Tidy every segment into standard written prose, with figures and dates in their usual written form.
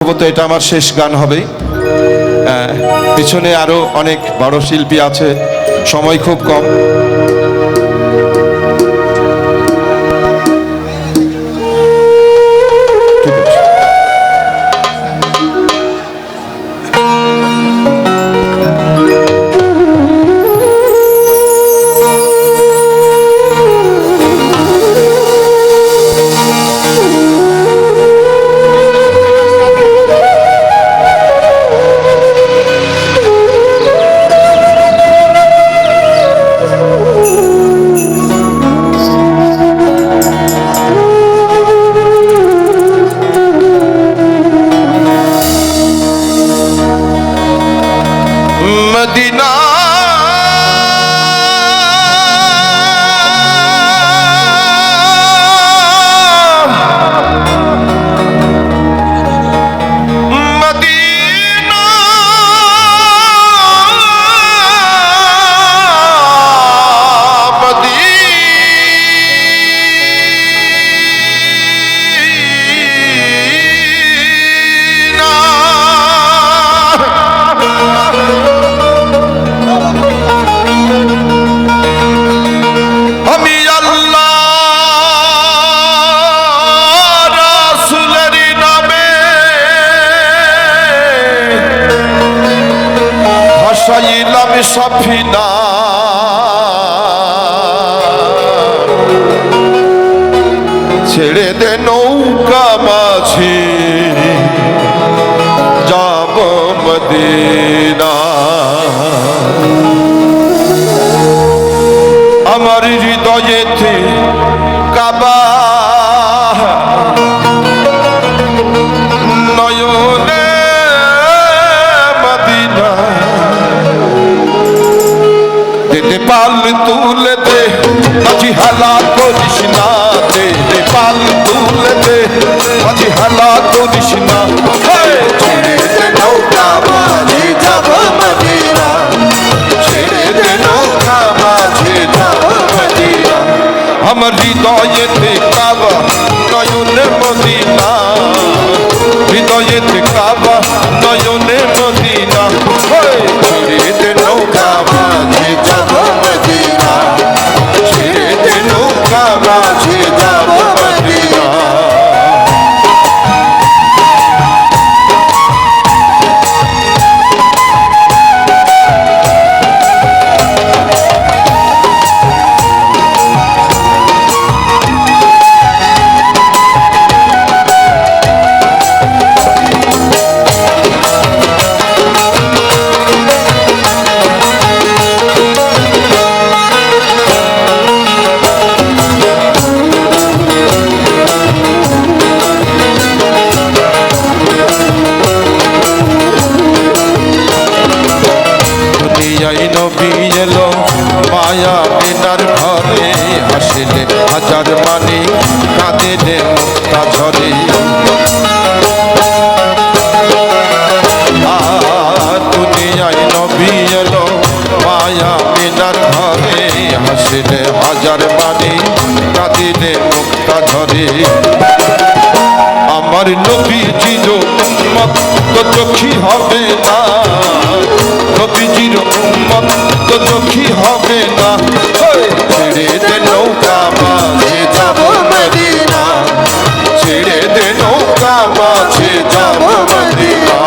সম্ভবত এটা আমার শেষ গান হবে। পিছনে আরো অনেক বড় শিল্পী আছে, সময় খুব কম। মদিনা মদিনা ভাসাইলাম সফিনা ছেড়ে দে নৌকা মাঝি যাব মদিনা। আমার হৃদয়েতে কাবা নয়নে মদিনা দে পাল তুলে দে মাঝি হালা করিস না, দে পাল তুলে দে মাঝি হালা করিস না। ছেড়ে দে নৌকা মাঝি যাব মদিনা, ছেড়ে দে নৌকা মাঝি যাব মদিনা। আমার হৃদয়েতে কাবা নয়নে মদিনা, হৃদয়েতে কাবা নয়নে মদিনা। ছেড়ে দে নৌকা মাঝি যাব মদিনা, ছেড়ে দে নৌকা মাঝি যাব মদিনা। নবী এলো মায়া মিনার ঘরে, হাসিলে হাজার মানি কাঁদিলে মুক্তা ঝরে। দুনিয়ায় নবী এলো মায়া মিনার ঘরে, হাসিলে হাজার মানি কাঁদিলে মুক্তা ঝরে। আমার নবীজির উম্মত তো দুঃখী হবে না, নবীজির উম্মত তো দুঃখী হবে না। ছেড়ে দে নৌকা মাঝে যাব মদিনা, ছেড়ে দে নৌকা মাঝে যাব মদিনা।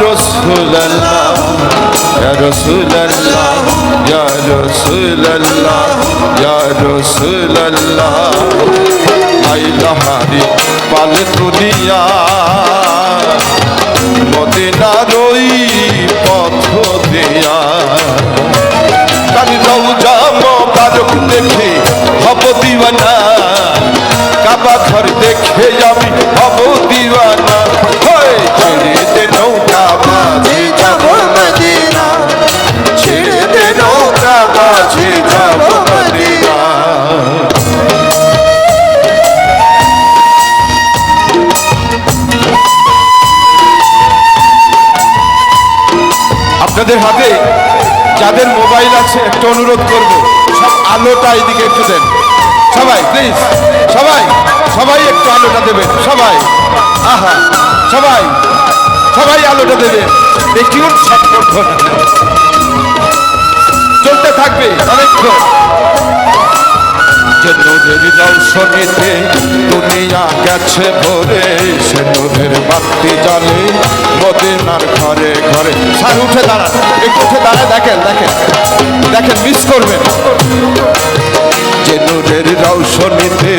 রাসূলুল্লাহ ইয়া রাসূলুল্লাহ ইয়া রাসূলুল্লাহ ইয়া রাসূলুল্লাহ আইলাহারি পাল দুনিয়া মদিনার ওই পথ দিয়া তার রওজা মোবারক দেখে হব দিওয়ানা কাবা ঘর দেখে আমি হব দিওয়ানা ছেড়ে দে নৌকা মাঝি যাব মদিনা ছেড়ে দে নৌকা মাঝি যাব মদিনা আপনাদের হাতে যাদের মোবাইল আছে একটা অনুরোধ করব সব আলোটা এইদিকে একটু দেন সবাই প্লিজ সবাই সবাই একটু আলোটা দেবেন সবাই আহা সবাই সবাই আলোটা দেবেন একটু চলতে থাকবে অনেকক্ষণ যে নূরের রৌশনীতে দুনিয়া গেছে ভরে সে নূরের বাতি জ্বলে মদিনার ঘরে ঘরে স্যার উঠে দাঁড়ান একটু উঠে দাঁড়ায় দেখেন দেখেন দেখেন মিস করবেন যে নূরের রৌশনীতে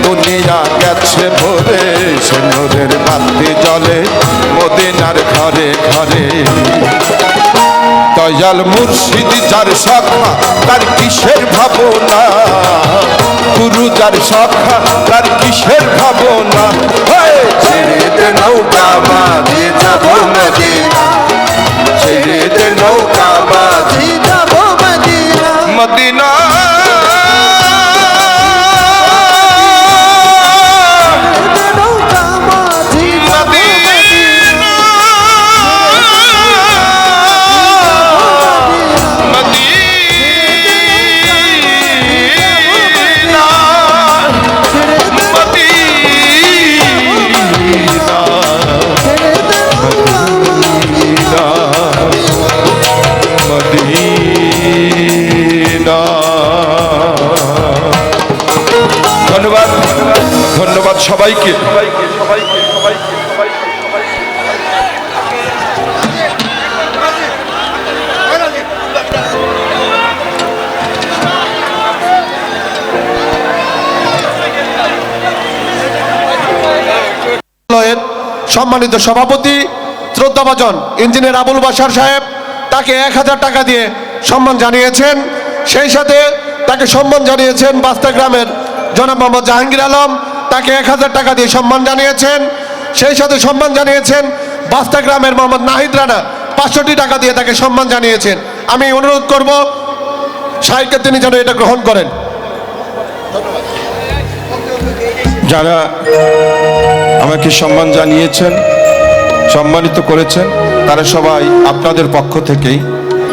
দুনিয়া গেছে ভরে সে নূরের বাতি জ্বলে মদিনার ঘরে ঘরে দয়াল মুর্শিদ যার শাখা তার কিসের ভাবনা গুরু যার শাখা তার কিসের ভাবনা ছেড়ে দে নৌকা মাঝি যাব মদিনা ছেড়ে দে নৌকা মাঝি যাব মদিনা মদিনা ধন্যবাদ ধন্যবাদ সবাইকে সম্মানিত সভাপতি শ্রদ্ধাভাজন ইঞ্জিনিয়ার আবুল বাশার সাহেব তাকে 1000 টাকা দিয়ে সম্মান জানিয়েছেন। সেই সাথে তাকে সম্মান জানিয়েছেন বাস্তা গ্রামের জনাব মোহাম্মদ জাহাঙ্গীর আলম, তাকে 1000 টাকা দিয়ে সম্মান জানিয়েছেন। সেই সাথে সম্মান জানিয়েছেন বাস্তা গ্রামের মোহাম্মদ নাহিদ রানা 500 টাকা দিয়ে তাকে সম্মান জানিয়েছেন। আমি অনুরোধ করব সাহেবকে তিনি যেন এটা গ্রহণ করেন। যারা আমাকে সম্মান জানিয়েছেন সম্মানিত করেছেন তারা সবাই আপনাদের পক্ষ থেকেই